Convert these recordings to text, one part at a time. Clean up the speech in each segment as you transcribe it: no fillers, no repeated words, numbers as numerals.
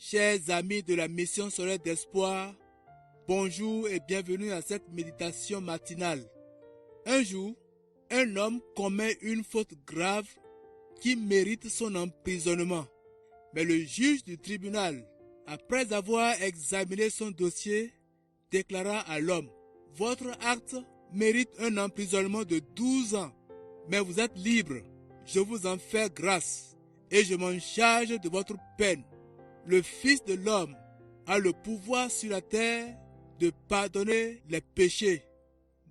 Chers amis de la mission solaire d'espoir, bonjour et bienvenue à cette méditation matinale. Un jour, un homme commet une faute grave qui mérite son emprisonnement. Mais le juge du tribunal, après avoir examiné son dossier, déclara à l'homme: « Votre acte mérite un emprisonnement de 12 ans, mais vous êtes libre. Je vous en fais grâce et je m'en charge de votre peine. » Le Fils de l'homme a le pouvoir sur la terre de pardonner les péchés.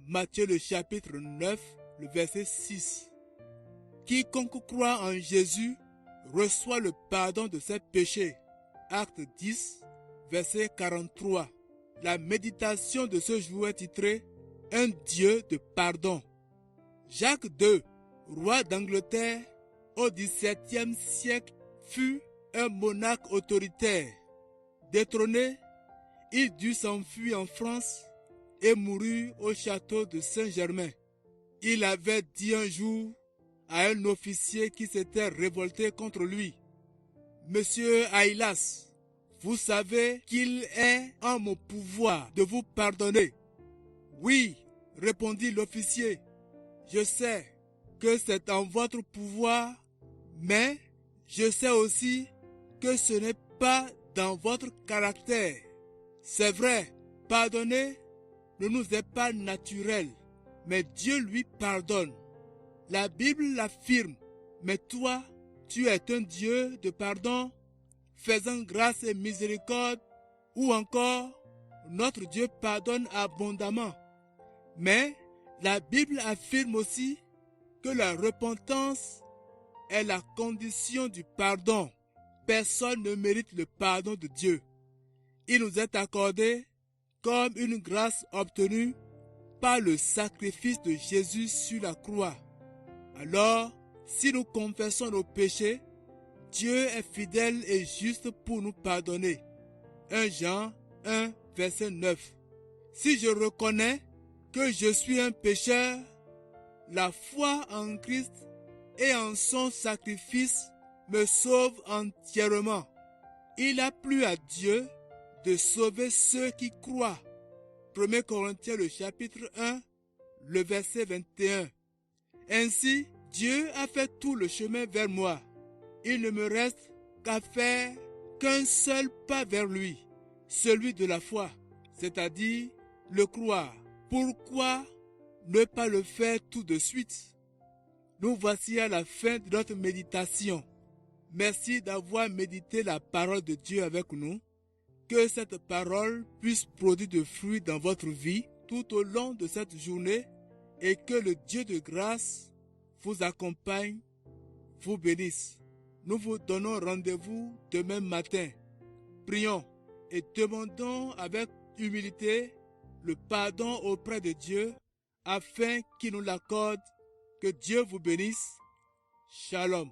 Matthieu le chapitre 9, le verset 6. Quiconque croit en Jésus reçoit le pardon de ses péchés. Acte 10, verset 43. La méditation de ce jour est titrée « Un Dieu de pardon ». Jacques II, roi d'Angleterre au XVIIe siècle, fut un monarque autoritaire. Détrôné, il dut s'enfuir en France et mourut au château de Saint-Germain. Il avait dit un jour à un officier qui s'était révolté contre lui: « Monsieur Haïlas, vous savez qu'il est en mon pouvoir de vous pardonner. » « Oui, répondit l'officier, je sais que c'est en votre pouvoir, mais je sais aussi que ce n'est pas dans votre caractère. C'est vrai, pardonner ne nous est pas naturel, mais Dieu lui pardonne. La Bible l'affirme, mais toi, tu es un Dieu de pardon, faisant grâce et miséricorde, ou encore, notre Dieu pardonne abondamment. Mais la Bible affirme aussi que la repentance est la condition du pardon. Personne ne mérite le pardon de Dieu. Il nous est accordé comme une grâce obtenue par le sacrifice de Jésus sur la croix. Alors, si nous confessons nos péchés, Dieu est fidèle et juste pour nous pardonner. 1 Jean 1, verset 9. Si je reconnais que je suis un pécheur, la foi en Christ et en son sacrifice me sauve entièrement. Il a plu à Dieu de sauver ceux qui croient. 1 Corinthiens le chapitre 1, le verset 21. Ainsi, Dieu a fait tout le chemin vers moi. Il ne me reste qu'à faire qu'un seul pas vers lui, celui de la foi, c'est-à-dire le croire. Pourquoi ne pas le faire tout de suite? Nous voici à la fin de notre méditation. Merci d'avoir médité la parole de Dieu avec nous. Que cette parole puisse produire de fruits dans votre vie tout au long de cette journée et que le Dieu de grâce vous accompagne, vous bénisse. Nous vous donnons rendez-vous demain matin. Prions et demandons avec humilité le pardon auprès de Dieu afin qu'il nous l'accorde. Que Dieu vous bénisse. Shalom.